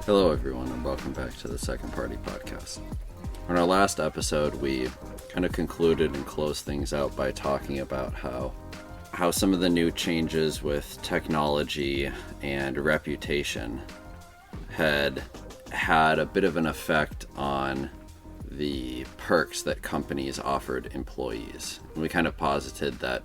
Hello, everyone, and welcome back to the Second Party Podcast. On our last episode, we kind of concluded and closed things out by talking about how some of the new changes with technology and reputation had a bit of an effect on the perks that companies offered employees. And we kind of posited that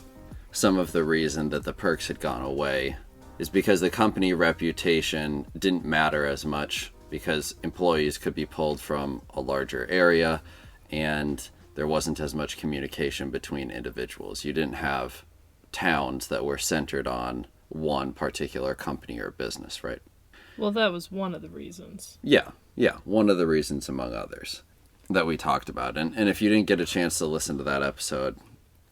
some of the reason that the perks had gone away is because the company reputation didn't matter as much because employees could be pulled from a larger area and there wasn't as much communication between individuals. You didn't have towns that were centered on one particular company or business, right? Well, that was one of the reasons. Yeah, one of the reasons among others that we talked about. And if you didn't get a chance to listen to that episode,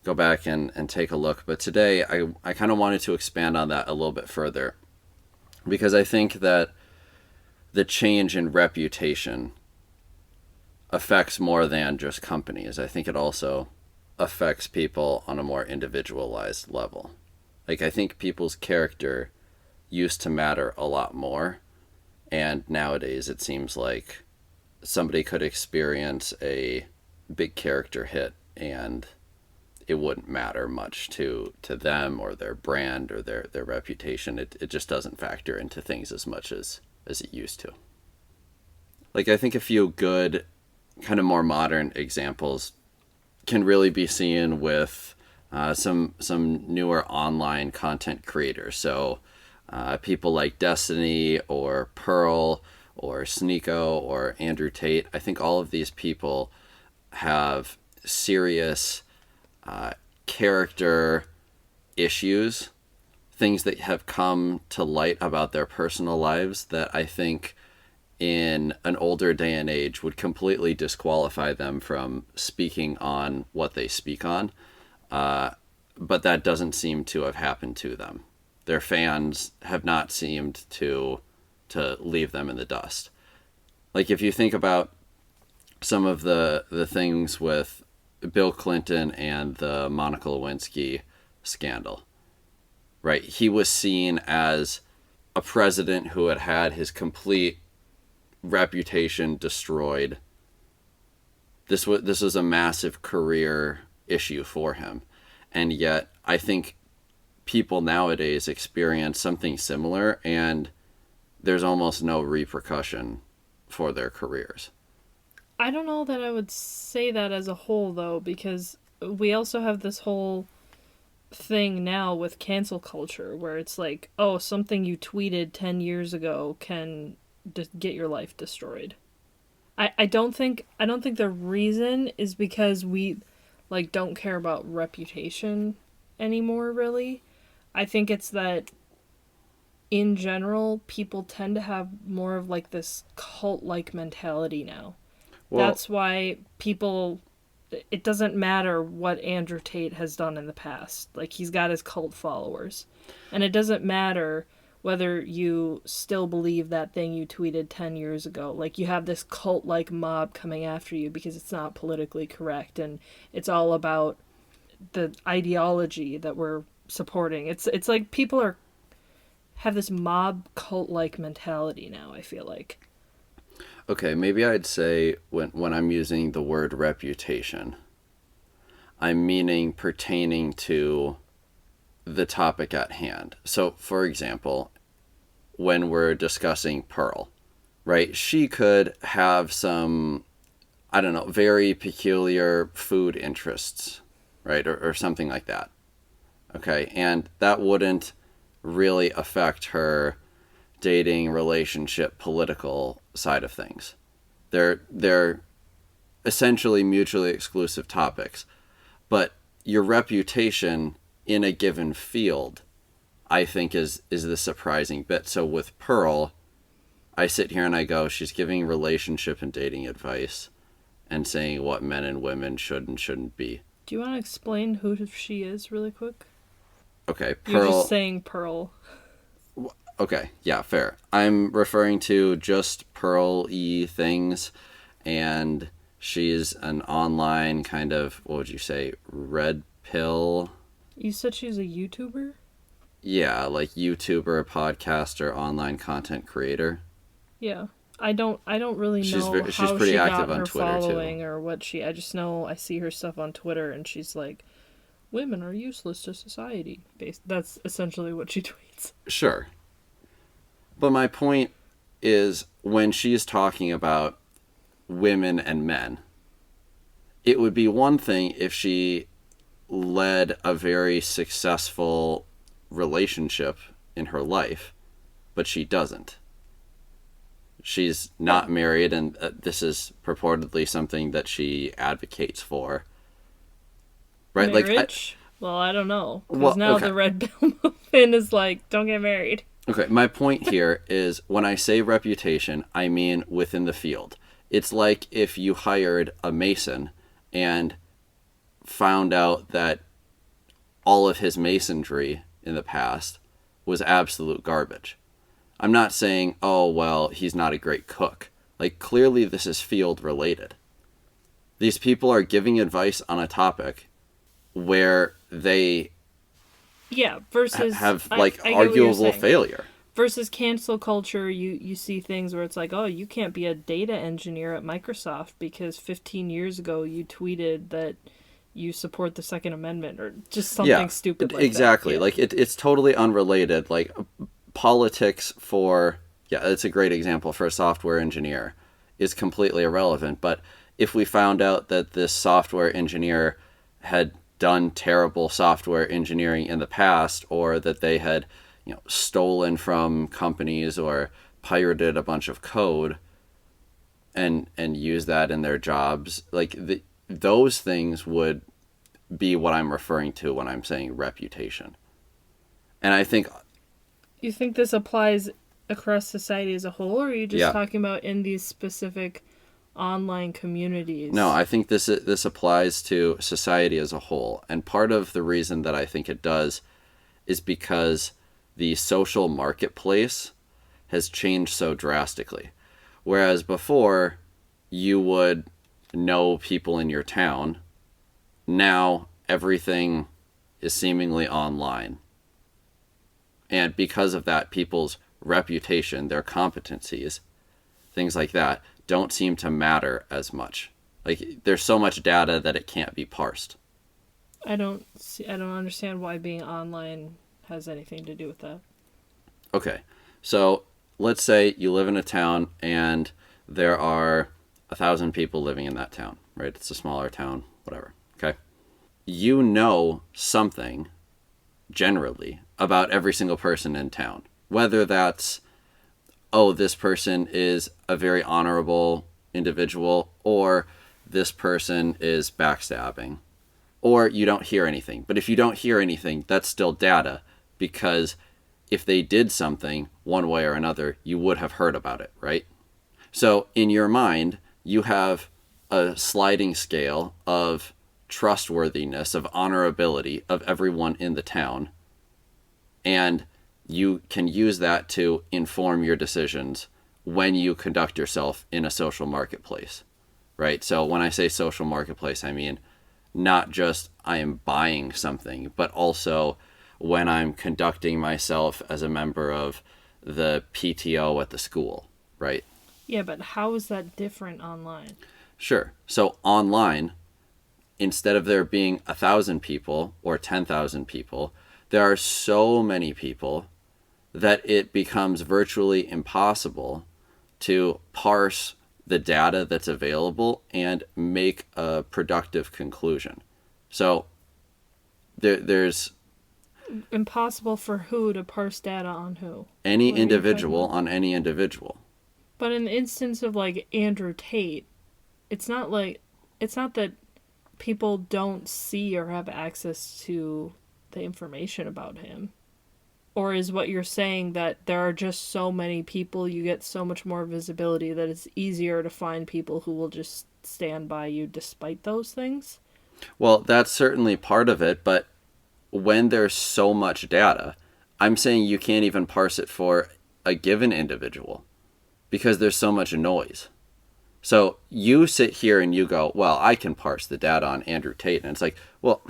go back and take a look. But today, I kind of wanted to expand on that a little bit further because I think that the change in reputation affects more than just companies. I think it also affects people on a more individualized level. Like, I think people's character used to matter a lot more, and nowadays it seems like somebody could experience a big character hit and it wouldn't matter much to them or their brand or their reputation. It just doesn't factor into things as much as it used to. Like, I think a few good kind of more modern examples can really be seen with some newer online content creators. So people like Destiny or Pearl or Sneeko or Andrew Tate. I think all of these people have serious character issues, things that have come to light about their personal lives that I think in an older day and age would completely disqualify them from speaking on what they speak on. But that doesn't seem to have happened to them. Their fans have not seemed to leave them in the dust. Like, if you think about some of the things with Bill Clinton and the Monica Lewinsky scandal, right? He was seen as a president who had had his complete reputation destroyed. This was a massive career issue for him. And yet I think people nowadays experience something similar and there's almost no repercussion for their careers. I don't know that I would say that as a whole, though, because we also have this whole thing now with cancel culture where it's like, oh, something you tweeted 10 years ago can get your life destroyed. I don't think the reason is because we don't care about reputation anymore, really. I think it's that in general people tend to have more of this cult-like mentality now. Well, that's why people, it doesn't matter what Andrew Tate has done in the past. He's got his cult followers. And it doesn't matter whether you still believe that thing you tweeted 10 years ago. You have this cult-like mob coming after you because it's not politically correct and it's all about the ideology that we're supporting. It's like people have this mob cult-like mentality now, I feel like. Okay, maybe I'd say when I'm using the word reputation, I'm meaning pertaining to the topic at hand. So, for example, when we're discussing Pearl, right? She could have some, I don't know, very peculiar food interests, right? Or something like that. Okay, and that wouldn't really affect her dating, relationship, political side of things. They're essentially mutually exclusive topics. But your reputation in a given field, I think, is the surprising bit. So with Pearl, I sit here and I go, she's giving relationship and dating advice and saying what men and women should and shouldn't be. Do you want to explain who she is really quick? Okay, Pearl. You're just saying Pearl. Okay, yeah, fair. I'm referring to just Pearl-y things, and she's an online kind of, what would you say, red pill? You said she's a YouTuber? Yeah, YouTuber, podcaster, online content creator. Yeah. I don't really know She's how pretty she active got on her Twitter too. following or what she. I just know I see her stuff on Twitter and she's like, "Women are useless to society." Based. That's essentially what she tweets. Sure. But my point is when she's talking about women and men, it would be one thing if she led a very successful relationship in her life, but she doesn't. She's not married, and this is purportedly something that she advocates for. Right? Marriage? Well, I don't know. Because Well, now okay. the Red Pill movement is like, don't get married. Okay, my point here is when I say reputation, I mean within the field. It's like if you hired a mason and found out that all of his masonry in the past was absolute garbage. I'm not saying, oh, well, he's not a great cook. Like, clearly, this is field related. These people are giving advice on a topic where they Yeah, versus have, I like, get what you're arguable saying. failure. Versus cancel culture, you see things where it's like, oh, you can't be a data engineer at Microsoft because 15 years ago you tweeted that you support the Second Amendment or just Yeah, something stupid like exactly. that. Like, it's totally unrelated. Like, politics for, yeah, it's a great example for a software engineer is completely irrelevant. But if we found out that this software engineer had done terrible software engineering in the past, or that they had, stolen from companies or pirated a bunch of code and used that in their jobs, like those things would be what I'm referring to when I'm saying reputation. And I think, You think this applies across society as a whole, or are you just yeah, talking about in these specific online no, communities? I think this applies to society as a whole. And part of the reason that I think it does is because the social marketplace has changed so drastically. Whereas before, you would know people in your town. Now, everything is seemingly online. And because of that, people's reputation, their competencies, things like that, don't seem to matter as much. Like, there's so much data that it can't be parsed. I don't understand why being online has anything to do with that. Okay, so let's say you live in a town and there are 1,000 people living in that town, right? It's a smaller town, whatever. Okay. You know something generally about every single person in town. Whether that's, oh, this person is a very honorable individual, or this person is backstabbing, or you don't hear anything. But if you don't hear anything, that's still data because if they did something one way or another, you would have heard about it, right? So in your mind, you have a sliding scale of trustworthiness, of honorability of everyone in the town. And you can use that to inform your decisions when you conduct yourself in a social marketplace, right? So when I say social marketplace, I mean not just I am buying something, but also when I'm conducting myself as a member of the PTO at the school, right? Yeah, but how is that different online? Sure. So online, instead of there being 1,000 people or 10,000 people, there are so many people that it becomes virtually impossible to parse the data that's available and make a productive conclusion. So there's Impossible for who to parse data on who? any What are you talking individual about? on any individual. But in the instance of like Andrew Tate, it's not like it's not that people don't see or have access to the information about him. Or is what you're saying that there are just so many people, you get so much more visibility that it's easier to find people who will just stand by you despite those things? Well, that's certainly part of it, but when there's so much data, I'm saying you can't even parse it for a given individual because there's so much noise. So you sit here and you go, well, I can parse the data on Andrew Tate. And it's like, well,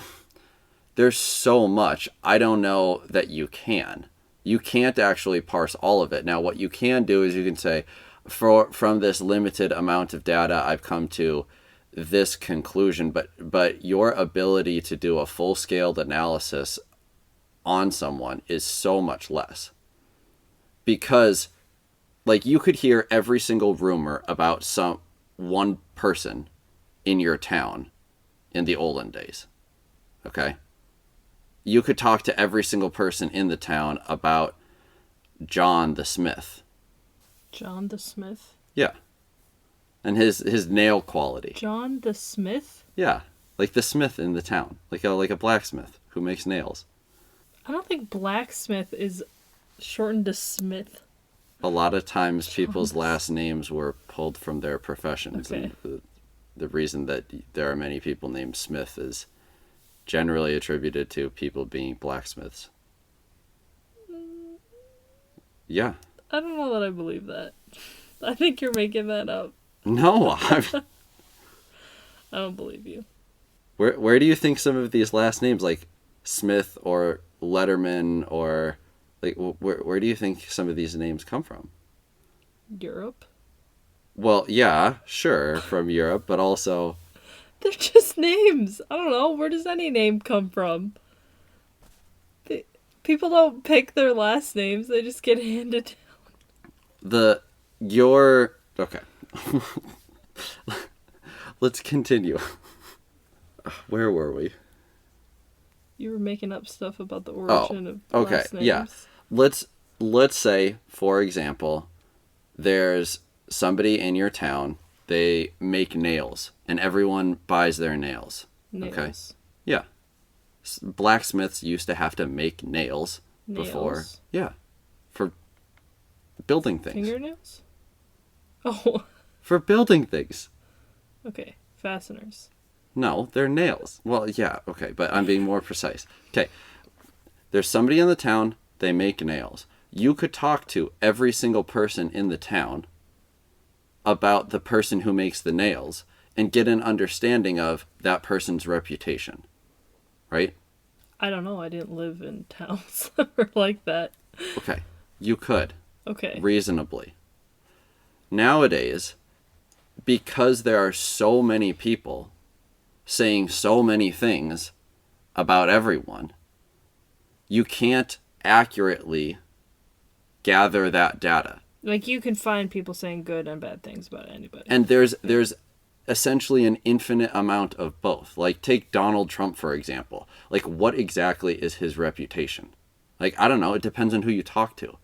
there's so much. I don't know that you can. You can't actually parse all of it. Now, what you can do is you can say, from this limited amount of data, I've come to this conclusion, but your ability to do a full-scaled analysis on someone is so much less. Because like you could hear every single rumor about some one person in your town in the olden days. Okay? You could talk to every single person in the town about John the Smith. John the Smith? Yeah. And his nail quality. John the Smith? Yeah. Like the smith in the town. Like a blacksmith who makes nails. I don't think blacksmith is shortened to Smith. A lot of times people's last names were pulled from their professions. Okay. And the reason that there are many people named Smith is generally attributed to people being blacksmiths. Yeah. I don't know that I believe that. I think you're making that up. No, I don't believe you. Where do you think some of these last names, like Smith or Letterman, or like where do you think some of these names come from? Europe? Well, yeah, sure, from Europe, but also They're just names. I don't know. Where does any name come from? People don't pick their last names. They just get handed down. Okay. Let's continue. Where were we? You were making up stuff about the origin of okay, last names. yeah. Let's say, for example, there's somebody in your town. They make nails, and everyone buys their nails. Nails. Okay. Yeah. Blacksmiths used to have to make nails before. Nails? Yeah. For building things. Fingernails? Oh, For building things. okay. Fasteners. No, they're nails. Well, yeah, okay, but I'm being more precise. Okay. There's somebody in the town, they make nails. You could talk to every single person in the town about the person who makes the nails and get an understanding of that person's reputation. Right? I don't know. I didn't live in towns that were like that. Okay. You could. Okay. Reasonably. Nowadays, because there are so many people saying so many things about everyone, you can't accurately gather that data. Like, you can find people saying good and bad things about anybody. And there's essentially an infinite amount of both. Like, take Donald Trump, for example. Like, what exactly is his reputation? Like, I don't know. It depends on who you talk to.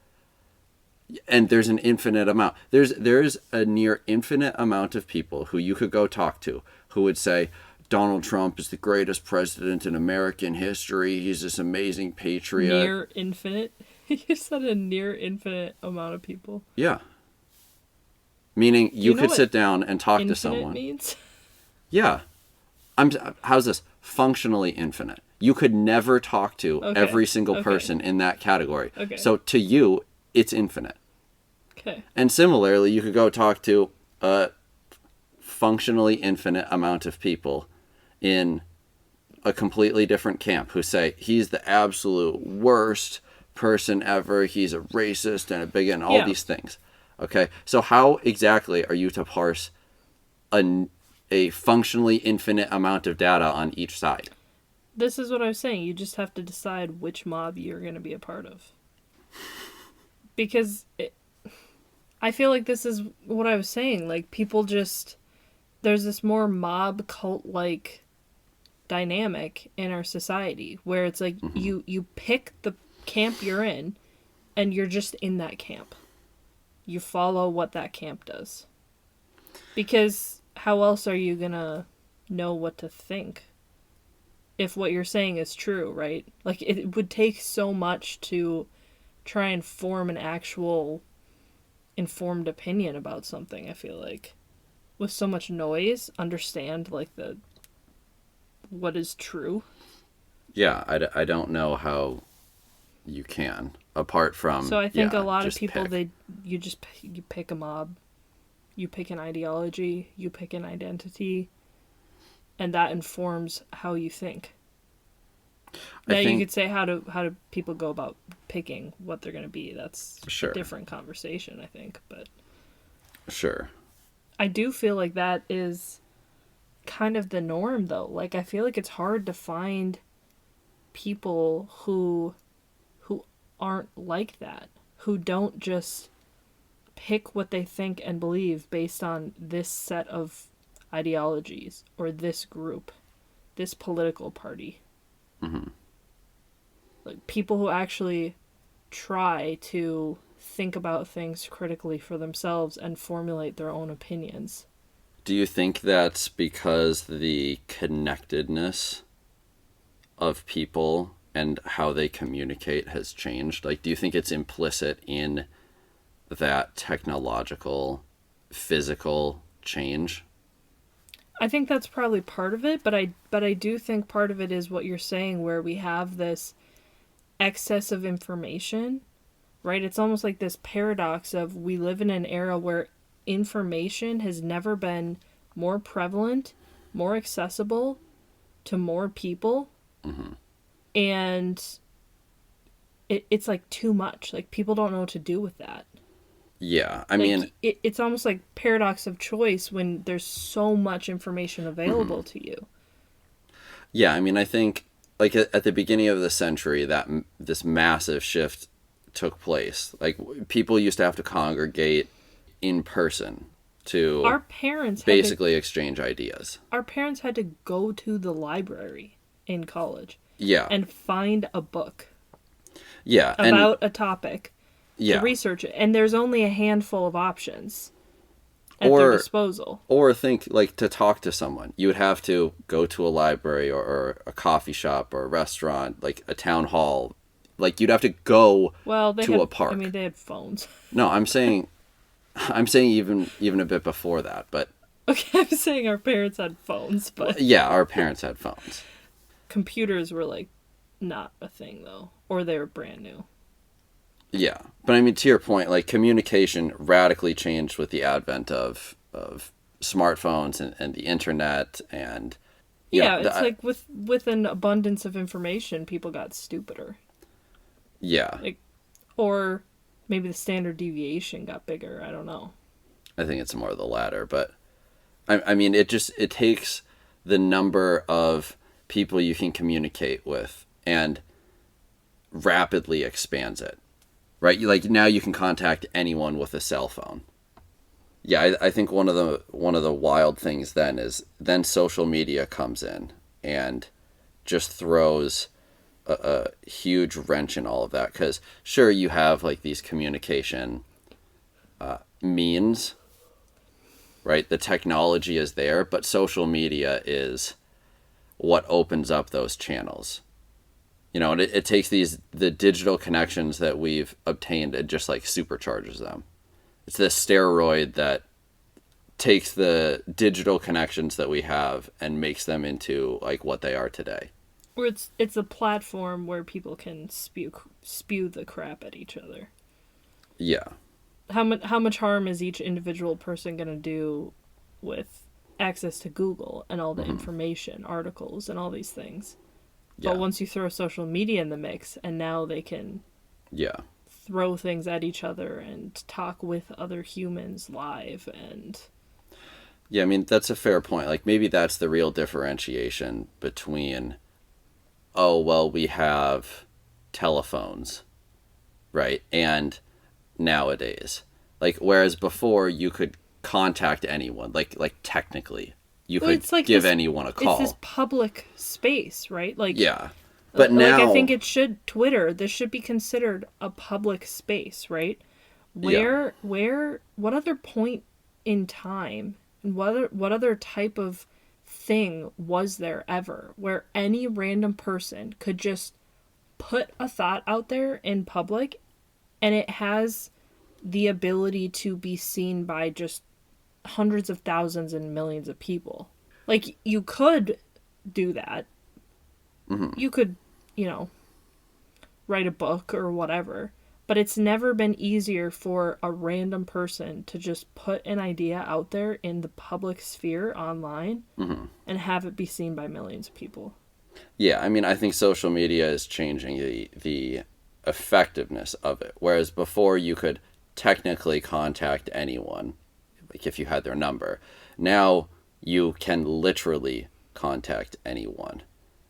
And there's an infinite amount. There's a near infinite amount of people who you could go talk to who would say, Donald Trump is the greatest president in American history. He's this amazing patriot. Near infinite? You said a near infinite amount of people. Yeah. Meaning you know could what sit down and talk to Infinite someone. means? Yeah. How's this? Functionally infinite. You could never talk to every single person in that category. Okay. So to you, it's infinite. Okay. And similarly, you could go talk to a functionally infinite amount of people in a completely different camp who say he's the absolute worst person ever. He's a racist and a bigot and all these things. Okay. So how exactly are you to parse a functionally infinite amount of data on each side? This is what I was saying. You just have to decide which mob you're going to be a part of. Because I feel like this is what I was saying. Like, people just... There's this more mob cult-like dynamic in our society where it's like you pick the camp you're in and you're just in that camp. You follow what that camp does. Because how else are you going to know what to think if what you're saying is true, right? Like, it would take so much to try and form an actual informed opinion about something, I feel like. With so much noise, understand, like, what is true. Yeah, I don't know how you can, apart from... So I think a lot of just people, pick. you pick a mob, you pick an ideology, you pick an identity, and that informs how you think. Now you could say how do people go about picking what they're going to be. That's Sure. a different conversation, I think. But Sure. I do feel like that is kind of the norm, though. Like, I feel like it's hard to find people who aren't like that, who don't just pick what they think and believe based on this set of ideologies or this group, this political party. Hmm. Like, people who actually try to think about things critically for themselves and formulate their own opinions. Do you think that's because the connectedness of people and how they communicate has changed? Like, do you think it's implicit in that technological, physical change? I think that's probably part of it, but I do think part of it is what you're saying, where we have this excess of information, right? It's almost like this paradox of we live in an era where information has never been more prevalent, more accessible to more people, Hmm. and it's like too much. Like, people don't know what to do with that. Yeah, I Like, mean, it's almost like paradox of choice when there's so much information available to you. yeah, I mean, I think like at the beginning of the century, that this massive shift took place. Like people used to have to congregate in person Our to parents had to basically exchange ideas. our parents had to go to the library in college Yeah, and find a book yeah, and about a topic to yeah, research it, and there's only a handful of options at their or disposal. think like to talk to someone, you would have to go to a library or a coffee shop or a restaurant, like a town hall. Like you'd have to go Well, they to had a I mean, park. they had phones. No, I'm saying I'm saying even a bit before that, but Okay, I'm saying our parents had phones, but yeah, our parents had phones. computers were like not a thing though, or they were brand new. Yeah, but I mean, to your point, like communication radically changed with the advent of smartphones and the internet, and you Yeah, know, it's like with an abundance of information, people got stupider. yeah, Like, or maybe the standard deviation got bigger. I don't know. I think it's more of the latter. But I mean, it takes the number of people you can communicate with and rapidly expands it, right? Like now you can contact anyone with a cell phone. Yeah, I think one of the wild things then is then social media comes in and just throws a huge wrench in all of that. Because sure, you have like these communication means, right? The technology is there, but social media is what opens up those channels. You know, and it takes the digital connections that we've obtained and just like supercharges them. It's this steroid that takes the digital connections that we have and makes them into like what they are today. Or it's a platform where people can spew the crap at each other. Yeah. How much harm is each individual person gonna do with access to Google and all the information, articles, and all these things? Yeah. But once you throw social media in the mix, and now they can Yeah. throw things at each other and talk with other humans live, and Yeah, I mean that's a fair point. Like maybe that's the real differentiation between oh, well, we have telephones, right? And nowadays. Like whereas before you could contact anyone, like technically you well, could it's like give this, anyone a it's this call. public space, right? Like, Yeah. But like I now think this should be considered a public space, right? yeah. What other point in time, and what other type of thing was there ever where any random person could just put a thought out there in public, and it has the ability to be seen by just hundreds of thousands and millions of people? Like, you could do that. You could, you know, write a book or whatever, but it's never been easier for a random person to just put an idea out there in the public sphere online and have it be seen by millions of people. Yeah, I mean, I think social media is changing the effectiveness of it. Whereas before, you could technically contact anyone, like if you had their number. Now you can literally contact anyone,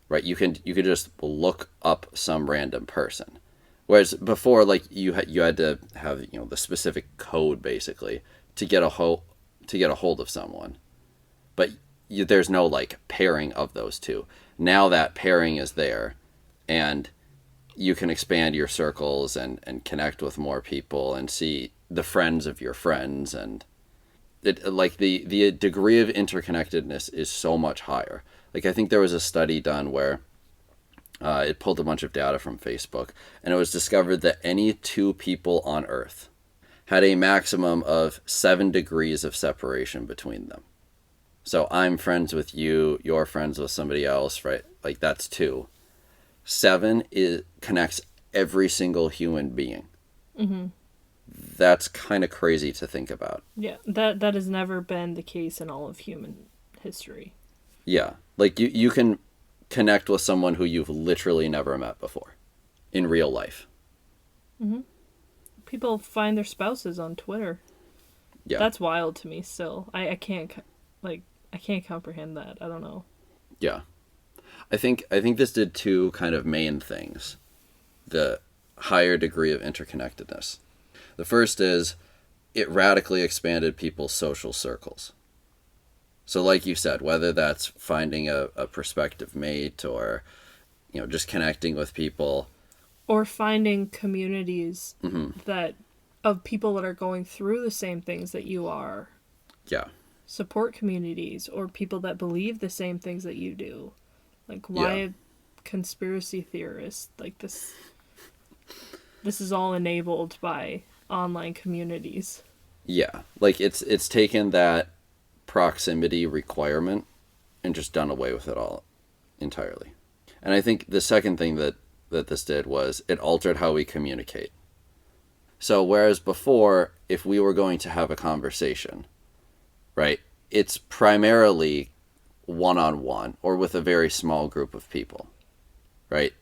right? You could just look up some random person. Whereas before, like you had to have, you know, the specific code basically to get a hold of someone. But there's no like pairing of those two. Now that pairing is there, and you can expand your circles and connect with more people and see the friends of your friends, and like the degree of interconnectedness is so much higher. Like I think there was a study done where it pulled a bunch of data from Facebook, and it was discovered that any two people on Earth had a maximum of 7 degrees of separation between them. So I'm friends with you, you're friends with somebody else, right? Like that's 2. 7 connects every single human being. Mm-hmm. That's kind of crazy to think about. Yeah, that has never been the case in all of human history. Yeah, like you can connect with someone who you've literally never met before in real life. Mm-hmm. People find their spouses on Twitter. Yeah, That's wild to me still. I can't, like, I can't comprehend that. I don't know. yeah. I think this did 2 kind of main things. The higher degree of interconnectedness. The first is it radically expanded people's social circles. So like you said, whether that's finding a prospective mate or, you know, just connecting with people. Or finding communities Mm-hmm. that of people that are going through the same things that you are. Yeah. Support communities or people that believe the same things that you do. Like why Yeah. conspiracy theorists like this is all enabled by online communities. Yeah. Like it's taken that proximity requirement and just done away with it all entirely. And I think the second thing that this did was it altered how we communicate. So whereas before, if we were going to have a conversation, right, it's primarily one-on-one or with a very small group of people, right?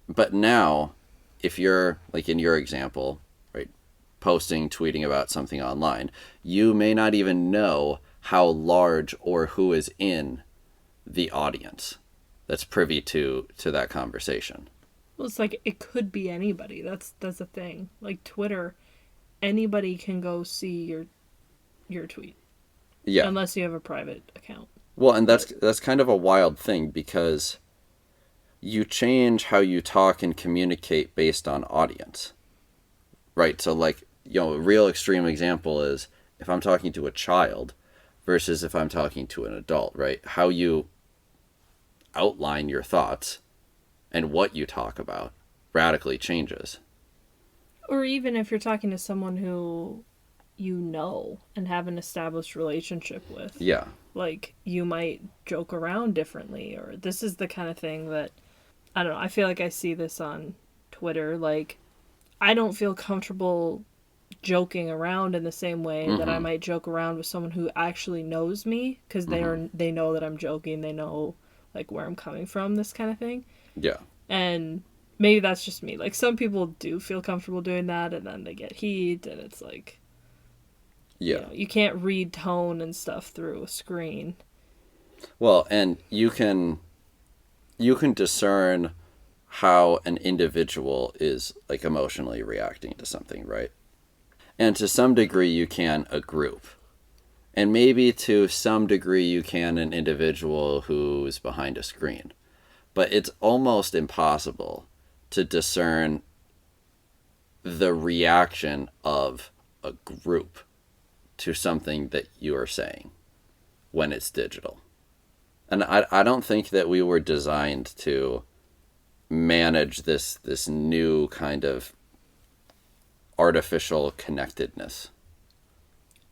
But now, if you're, like in your example, right, posting, tweeting about something online, you may not even know how large or who is in the audience that's privy to that conversation. Well, it's like it could be anybody. That's the thing. Like Twitter, anybody can go see your tweet. Yeah. Unless you have a private account. Well, and that's kind of a wild thing because you change how you talk and communicate based on audience. Right? So like, you know, a real extreme example is if I'm talking to a child versus if I'm talking to an adult, right? How you outline your thoughts and what you talk about radically changes. Or even if you're talking to someone who you know and have an established relationship with. Yeah. Like, you might joke around differently, or this is the kind of thing that, I don't know, I feel like I see this on Twitter. Like, I don't feel comfortable joking around in the same way that I might joke around with someone who actually knows me, because they know that I'm joking, they know, like, where I'm coming from, this kind of thing. Yeah. And maybe that's just me. Like, some people do feel comfortable doing that, and then they get heat, and it's like, Yeah. you know, you can't read tone and stuff through a screen. Well, and you can discern how an individual is like emotionally reacting to something, right? And to some degree you can a group. And maybe to some degree you can an individual who's behind a screen. But it's almost impossible to discern the reaction of a group to something that you are saying when it's digital. And I don't think that we were designed to manage this new kind of artificial connectedness.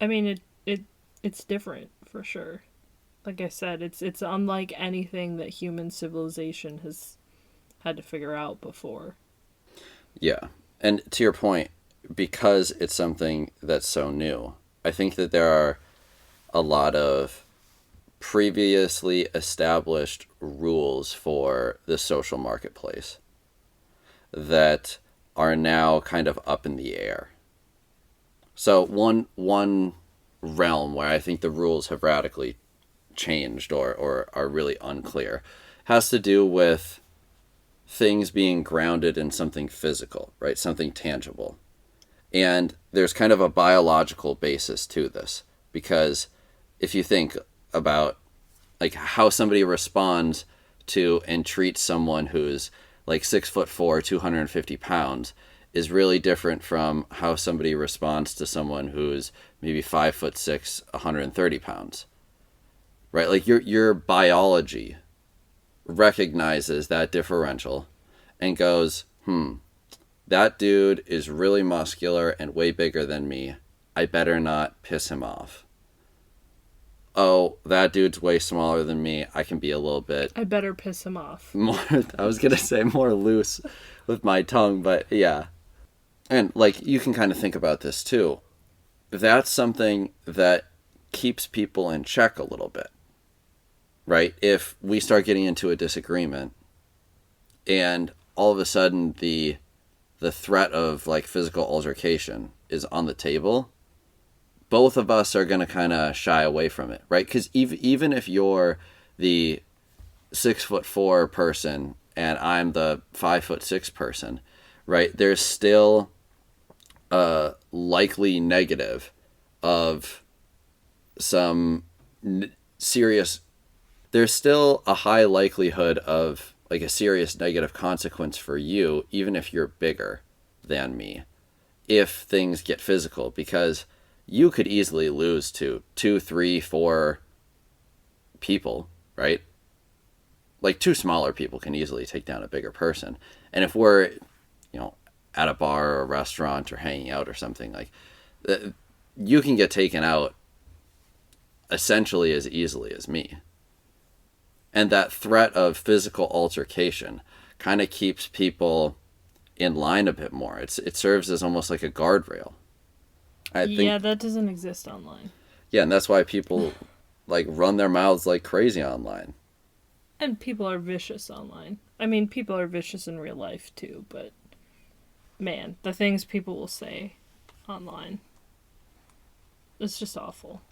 I mean, it's different for sure. Like I said, it's unlike anything that human civilization has had to figure out before. Yeah. And to your point, because it's something that's so new, I think that there are a lot of previously established rules for the social marketplace that are now kind of up in the air. So one realm where I think the rules have radically changed or are really unclear has to do with things being grounded in something physical, right? Something tangible. And there's kind of a biological basis to this because if you think about like how somebody responds to and treats someone who's like 6'4", 250 pounds is really different from how somebody responds to someone who's maybe 5'6", 130 pounds. Right? Like your biology recognizes that differential and goes, that dude is really muscular and way bigger than me. I better not piss him off. Oh, that dude's way smaller than me. I can be a little bit I better piss him off. more, I was going to say more loose with my tongue, but yeah. And like you can kind of think about this too. That's something that keeps people in check a little bit. Right? If we start getting into a disagreement and all of a sudden the threat of like physical altercation is on the table, both of us are going to kind of shy away from it, right? Because even if you're the 6'4" person and I'm the 5'6" person, right? There's still a likely negative of some serious. There's still a high likelihood of like a serious negative consequence for you, even if you're bigger than me, if things get physical, because you could easily lose to 2, 3, 4 people, right? Like 2 smaller people can easily take down a bigger person. And if we're, at a bar or a restaurant or hanging out or something, like you can get taken out essentially as easily as me. And that threat of physical altercation kind of keeps people in line a bit more. It serves as almost like a guardrail. I think, yeah, that doesn't exist online. Yeah, and that's why people like run their mouths like crazy online. And people are vicious online. I mean, people are vicious in real life too, but man, the things people will say online, it's just awful.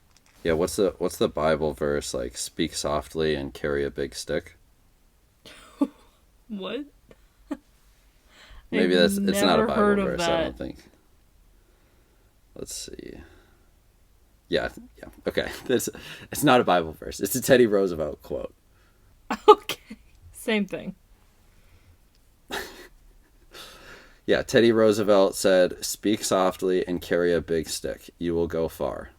Yeah, what's the Bible verse like? Speak softly and carry a big stick. What? Maybe it's not a Bible verse. That. I don't think. Let's see. Yeah. Okay, it's not a Bible verse. It's a Teddy Roosevelt quote. Okay, same thing. Yeah, Teddy Roosevelt said, "Speak softly and carry a big stick. You will go far."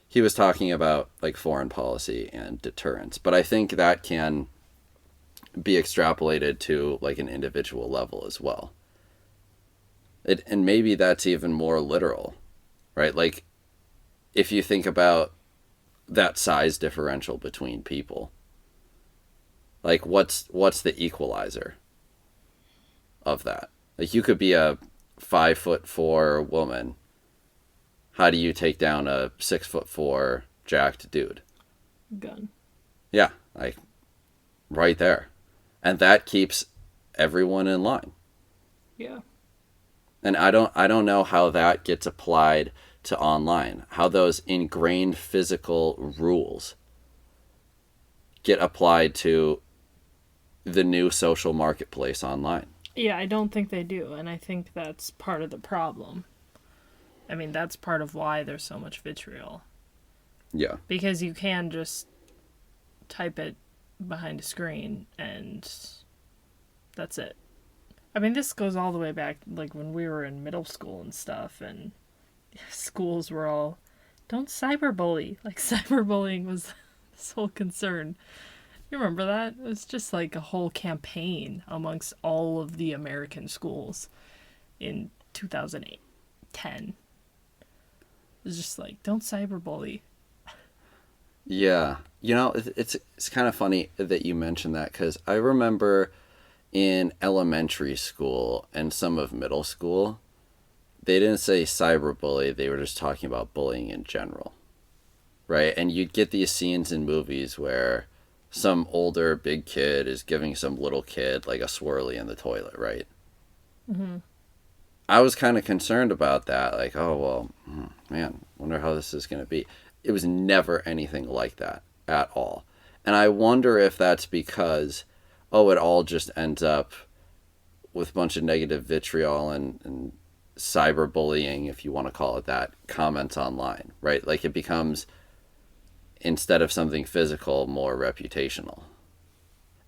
He was talking about like foreign policy and deterrence, but I think that can be extrapolated to like an individual level as well. And maybe that's even more literal, right? Like if you think about that size differential between people, like what's the equalizer of that? Like you could be a 5'4" woman. How do you take down a 6'4" jacked dude? Gun. Yeah, like right there. And that keeps everyone in line. Yeah. And I don't know how that gets applied to online. How those ingrained physical rules get applied to the new social marketplace online. Yeah, I don't think they do, and I think that's part of the problem. I mean, that's part of why there's so much vitriol. Yeah. Because you can just type it behind a screen and that's it. I mean, this goes all the way back, like, when we were in middle school and stuff, and schools were all, don't cyberbully. Like, cyberbullying was this whole concern. You remember that? It was just like a whole campaign amongst all of the American schools in 2008, 10. It was just like, don't cyberbully. Yeah. It's kind of funny that you mentioned that, because I remember in elementary school and some of middle school, they didn't say cyberbully, they were just talking about bullying in general. Right? And you'd get these scenes in movies where some older big kid is giving some little kid like a swirly in the toilet, right? Mm-hmm. I was kind of concerned about that. Like, oh, well, man, wonder how this is going to be. it was never anything like that at all. And I wonder if that's because, it all just ends up with a bunch of negative vitriol and cyberbullying, if you want to call it that, comments online, right? Like it becomes, instead of something physical, more reputational.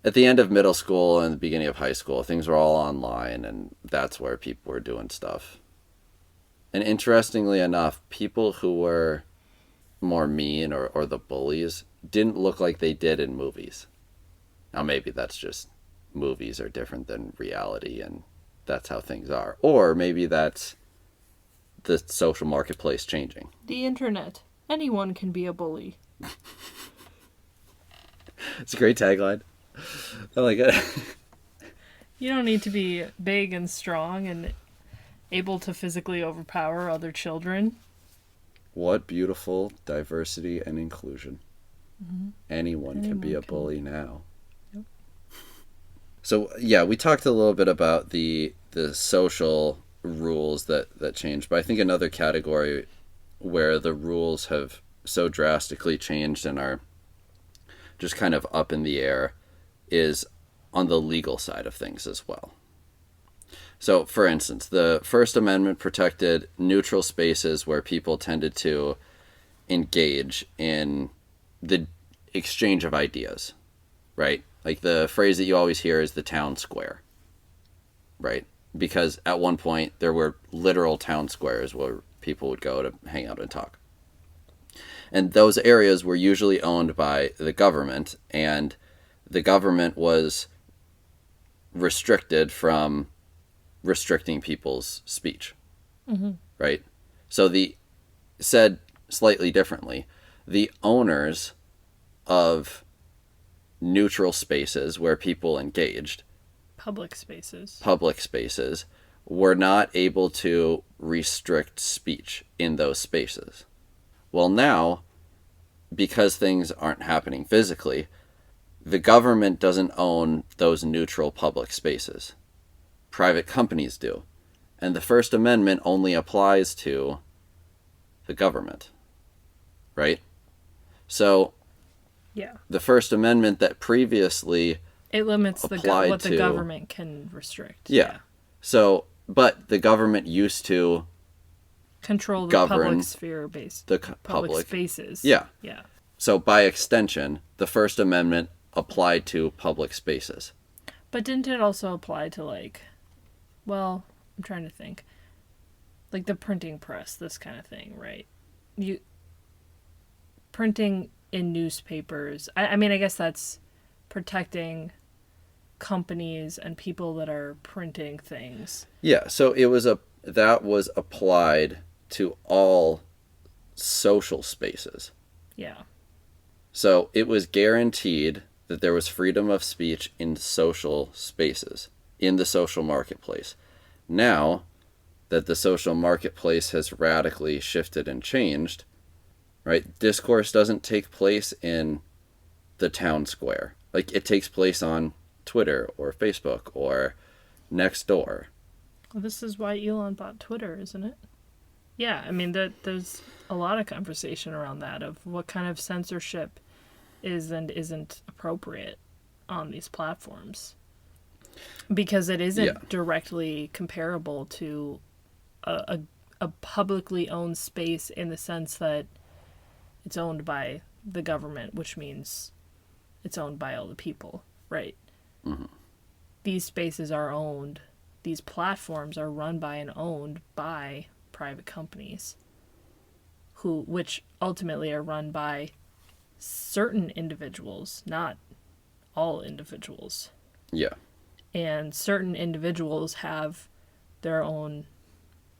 At the end of middle school and the beginning of high school, things were all online, and that's where people were doing stuff. And interestingly enough, people who were more mean or the bullies didn't look like they did in movies. Now, maybe that's just movies are different than reality, and that's how things are. Or maybe that's the social marketplace changing. The internet. Anyone can be a bully. It's a great tagline. I like it. You don't need to be big and strong and able to physically overpower other children. What beautiful diversity and inclusion. Mm-hmm. Anyone can be a bully now. Yep. So, yeah, we talked a little bit about the social rules that changed, but I think another category where the rules have so drastically changed and are just kind of up in the air is on the legal side of things as well. So, for instance, the First Amendment protected neutral spaces where people tended to engage in the exchange of ideas, right? Like the phrase that you always hear is the town square, right? Because at one point there were literal town squares where people would go to hang out and talk. And those areas were usually owned by the government, and the government was restricted from restricting people's speech, right? So said slightly differently, the owners of neutral spaces where people engaged, Public spaces, were not able to restrict speech in those spaces. Well, now, because things aren't happening physically, the government doesn't own those neutral public spaces. Private companies do. And the First Amendment only applies to the government, right? So, yeah, the First Amendment that previously it limits what the government can restrict. Yeah. So, but the government used to control the public sphere based public spaces. Yeah. Yeah. So by extension, the First Amendment applied to public spaces. But didn't it also apply to I'm trying to think. Like the printing press, this kind of thing, right? Printing in newspapers. I mean, I guess that's protecting companies and people that are printing things. Yeah, so that was applied to all social spaces. Yeah. So it was guaranteed that there was freedom of speech in social spaces, in the social marketplace. Now that the social marketplace has radically shifted and changed, right? Discourse doesn't take place in the town square. Like it takes place on Twitter or Facebook or Nextdoor. Well, this is why Elon bought Twitter, isn't it? Yeah, I mean, there's a lot of conversation around that of what kind of censorship is and isn't appropriate on these platforms. Because it isn't directly comparable to a publicly owned space in the sense that it's owned by the government, which means it's owned by all the people, right? Mm-hmm. These spaces are owned, these platforms are run by and owned by private companies, which ultimately are run by certain individuals, not all individuals. Yeah. And certain individuals have their own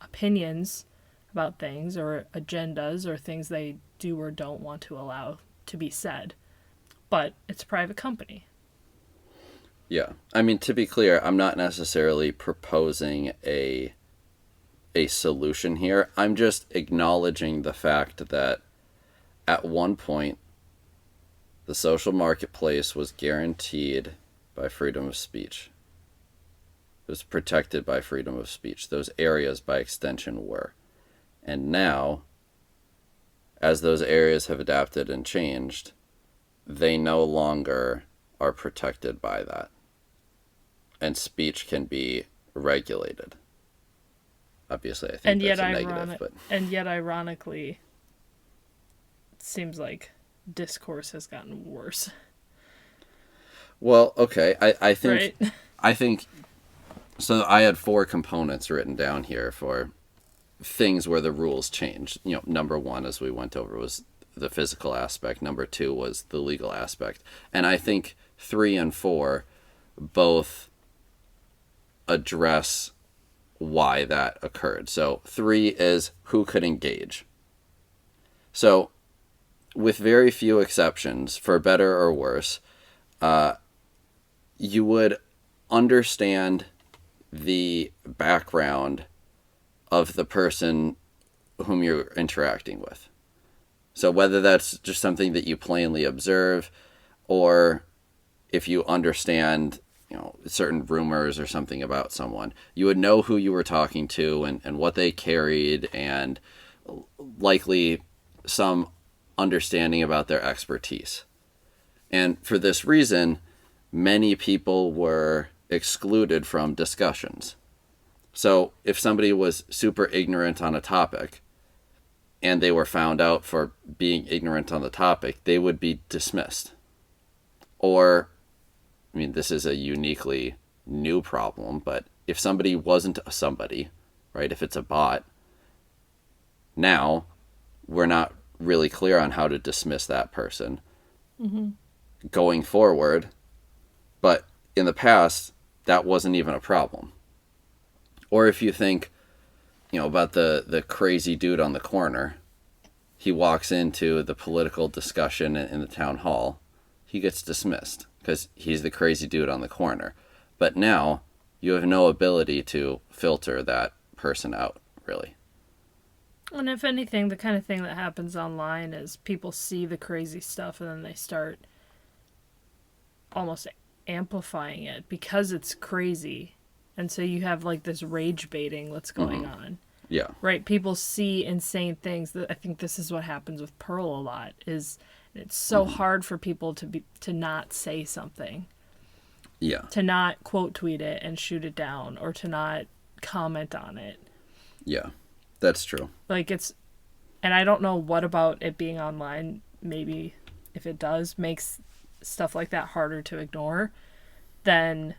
opinions about things or agendas or things they do or don't want to allow to be said. But it's a private company. Yeah. I mean, to be clear, I'm not necessarily proposing a solution here. I'm just acknowledging the fact that at one point, the social marketplace was guaranteed by freedom of speech. It was protected by freedom of speech. Those areas, by extension, were. And now, as those areas have adapted and changed, they no longer are protected by that. And speech can be regulated. Obviously, I think that's a negative, but and yet ironically, it seems like discourse has gotten worse. well, okay. I think Right? I think so. I had 4 components written down here for things where the rules changed. Number 1, as we went over, was the physical aspect. Number 2 was the legal aspect, and I think 3 and 4 both address why that occurred. So 3 is who could engage. So, with very few exceptions, for better or worse, you would understand the background of the person whom you're interacting with. So whether that's just something that you plainly observe, or if you understand, certain rumors or something about someone, you would know who you were talking to and what they carried, and likely some understanding about their expertise. And for this reason, many people were excluded from discussions. So if somebody was super ignorant on a topic and they were found out for being ignorant on the topic, they would be dismissed. Or, this is a uniquely new problem, but if somebody wasn't a somebody, right, if it's a bot, now we're not really clear on how to dismiss that person going forward. But in the past, that wasn't even a problem. Or if you think, about the crazy dude on the corner, he walks into the political discussion in the town hall, he gets dismissed because he's the crazy dude on the corner. But now you have no ability to filter that person out, really. And if anything, the kind of thing that happens online is people see the crazy stuff and then they start almost amplifying it because it's crazy. And so you have like this rage baiting that's going on. Yeah. Right? People see insane things. I think this is what happens with Pearl a lot, is it's so hard for people to not say something. Yeah. To not quote tweet it and shoot it down, or to not comment on it. Yeah. That's true. Like and I don't know what about it being online, maybe if it does, makes stuff like that harder to ignore than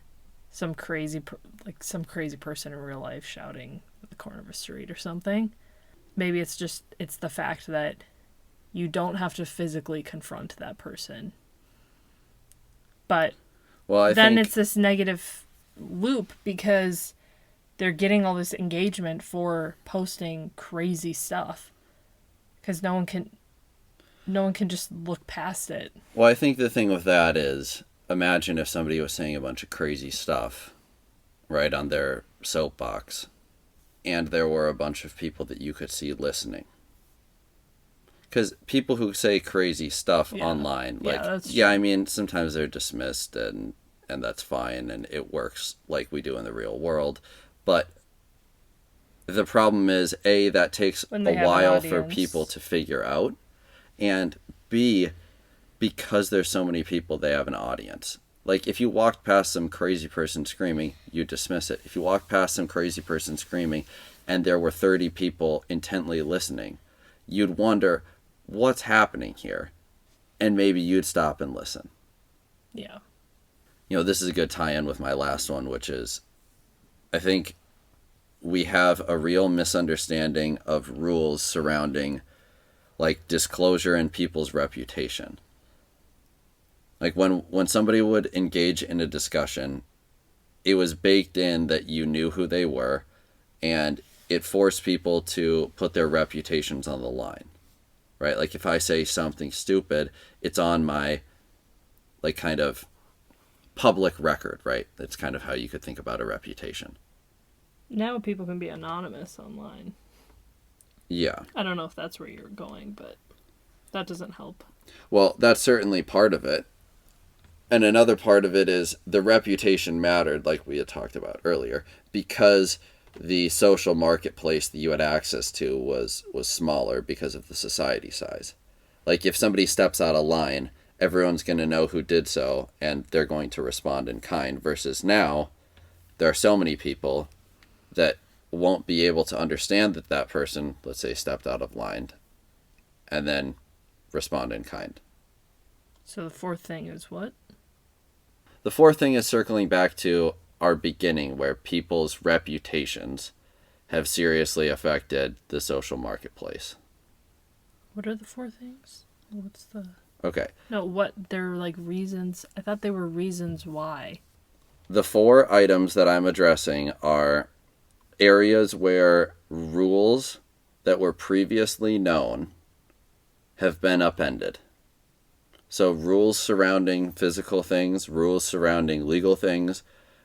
some crazy person in real life shouting at the corner of a street or something. Maybe it's the fact that you don't have to physically confront that person. But then it's this negative loop because they're getting all this engagement for posting crazy stuff because no one can just look past it. Well, I think the thing with that is, imagine if somebody was saying a bunch of crazy stuff, right, on their soapbox, and there were a bunch of people that you could see listening. Because people who say crazy stuff online, sometimes they're dismissed, and that's fine, and it works like we do in the real world. But the problem is, A, that takes a while for people to figure out, and B, because there's so many people, they have an audience. Like, if you walked past some crazy person screaming, you dismiss it. If you walked past some crazy person screaming and there were 30 people intently listening, you'd wonder, what's happening here? And maybe you'd stop and listen. Yeah. This is a good tie-in with my last one, which is, I think we have a real misunderstanding of rules surrounding, like, disclosure and people's reputation. Like, when somebody would engage in a discussion, it was baked in that you knew who they were, and it forced people to put their reputations on the line, right? Like, if I say something stupid, it's on my, like, kind of public record, right? That's kind of how you could think about a reputation. Now people can be anonymous online. Yeah. I don't know if that's where you're going, but that doesn't help. Well, that's certainly part of it. And another part of it is the reputation mattered, like we had talked about earlier, because the social marketplace that you had access to was smaller because of the society size. Like if somebody steps out of line, everyone's going to know who did so and they're going to respond in kind, versus now there are so many people that won't be able to understand that that person, let's say, stepped out of line and then respond in kind. So the fourth thing is what? The fourth thing is circling back to our beginning, where people's reputations have seriously affected the social marketplace. What are the four things? What's the... Okay. No, what? They're like reasons. I thought they were reasons why. The four items that I'm addressing are areas where rules that were previously known have been upended. So rules surrounding physical things, rules surrounding legal things,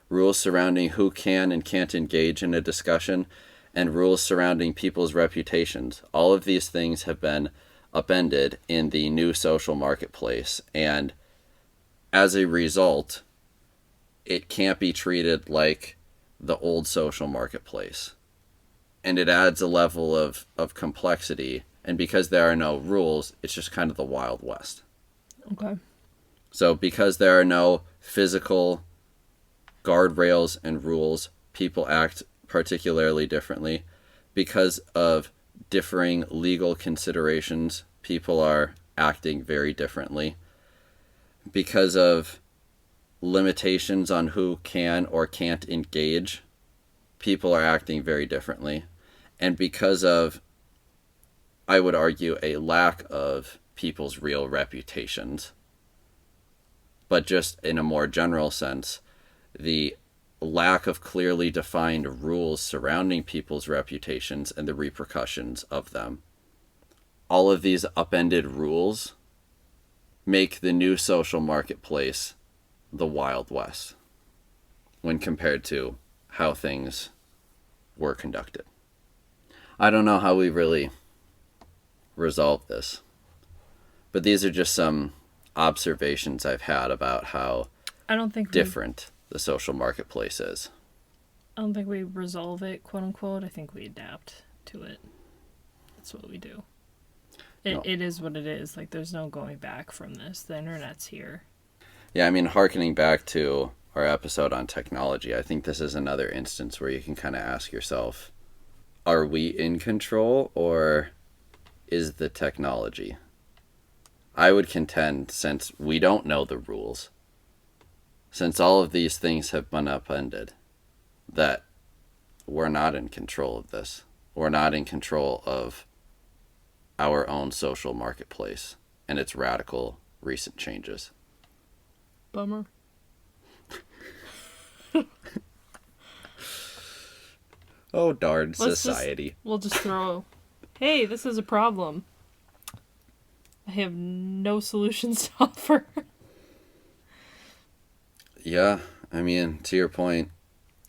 rules surrounding who can and can't engage in a discussion, and rules surrounding people's reputations. All of these things have been upended in the new social marketplace, and as a result, it can't be treated like the old social marketplace. And it adds a level of complexity, and because there are no rules, it's just kind of the Wild West. Okay. So because there are no physical guardrails and rules, people act particularly differently. Because of differing legal considerations, people are acting very differently. Because of limitations on who can or can't engage, people are acting very differently. And because of, I would argue, a lack of people's real reputations, but just in a more general sense, the lack of clearly defined rules surrounding people's reputations and the repercussions of them. All of these upended rules make the new social marketplace the Wild West when compared to how things were conducted. I don't know how we really resolve this, but these are just some observations I've had about how I don't think different the social marketplace is. I don't think we resolve it, quote unquote. I think we adapt to it. That's what we do. It is what it is. Like, there's no going back from this. The internet's here. Yeah, I mean, hearkening back to our episode on technology, I think this is another instance where you can kind of ask yourself, are we in control or is the technology? I would contend, since we don't know the rules, since all of these things have been upended, that we're not in control of this. We're not in control of our own social marketplace and its radical recent changes. Bummer. Oh, darn society. We'll just throw, hey, this is a problem. I have no solutions to offer. Yeah, I mean, to your point,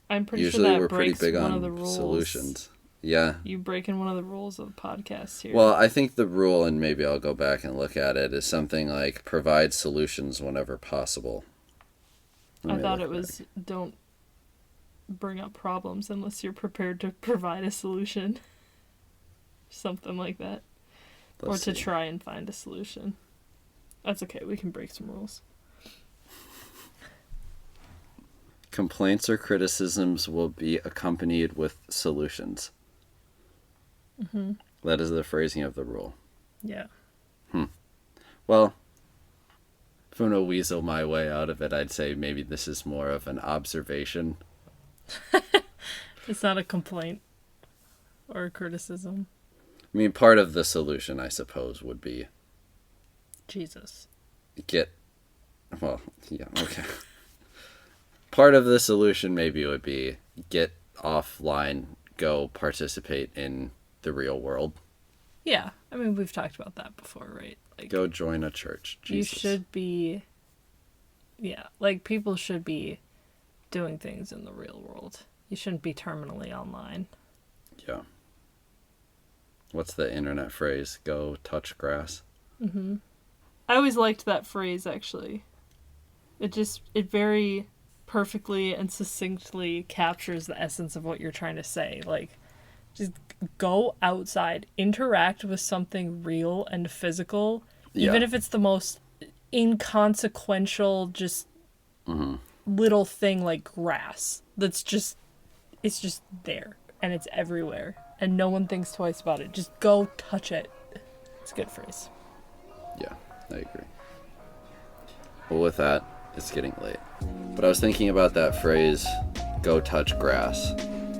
I'm pretty usually sure that we're pretty breaks big one on of the rules. solutions. Yeah. You breaking one of the rules of the podcast here. Well, I think the rule, and maybe I'll go back and look at it, is something like provide solutions whenever possible. I thought it was don't bring up problems unless you're prepared to provide a solution. Something like that. Let's to see. try and find a solution. That's okay, we can break some rules. Complaints or criticisms will be accompanied with solutions. Mm-hmm. That is the phrasing of the rule. Yeah. Well, if I'm going to weasel my way out of it, I'd say maybe this is more of an observation. It's not a complaint or a criticism. I mean, part of the solution, I suppose, would be Jesus. well, yeah, okay. Part of the solution maybe would be get offline, go participate in the real world. Yeah, I mean, we've talked about that before, right? Like, Go join a church. Jesus. You should be, yeah, like people should be doing things in the real world. You shouldn't be terminally online. Yeah. What's the internet phrase? Go touch grass. I always liked that phrase, actually. It very perfectly and succinctly captures the essence of what you're trying to say. Like, just go outside, interact with something real and physical, even if it's the most inconsequential, just little thing like grass. It's just there and it's everywhere and no one thinks twice about it. Just go touch it. It's a good phrase. Yeah, I agree. Well, with that, it's getting late. But I was thinking about that phrase, go touch grass.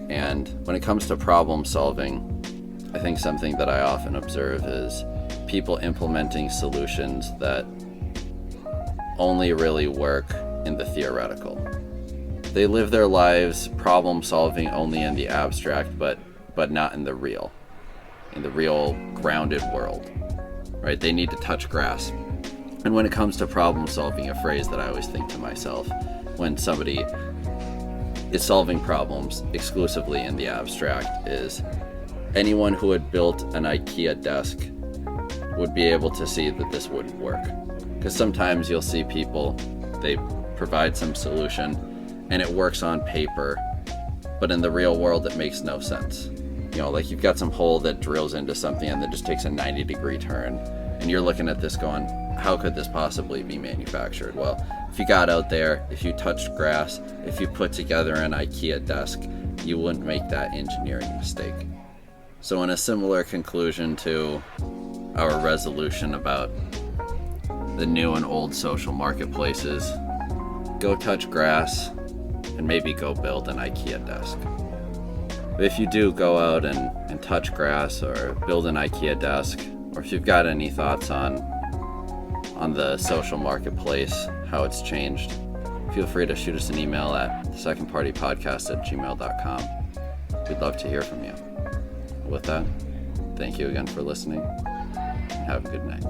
And when it comes to problem solving, I think something that I often observe is people implementing solutions that only really work in the theoretical. They live their lives problem solving only in the abstract, but not in the real grounded world, right? They need to touch grass. And when it comes to problem solving, a phrase that I always think to myself when somebody is solving problems exclusively in the abstract is anyone who had built an IKEA desk would be able to see that this wouldn't work. Because sometimes you'll see people, they provide some solution and it works on paper, but in the real world it makes no sense. You know, like you've got some hole that drills into something and then just takes a 90-degree turn, and you're looking at this going, how could this possibly be manufactured? Well, if you got out there, if you touched grass, if you put together an IKEA desk, you wouldn't make that engineering mistake. So in a similar conclusion to our resolution about the new and old social marketplaces, go touch grass and maybe go build an IKEA desk. But if you do go out and touch grass or build an IKEA desk, or if you've got any thoughts on the social marketplace, how it's changed, feel free to shoot us an email at secondpartypodcast@gmail.com. We'd love to hear from you. With that, thank you again for listening, and have a good night.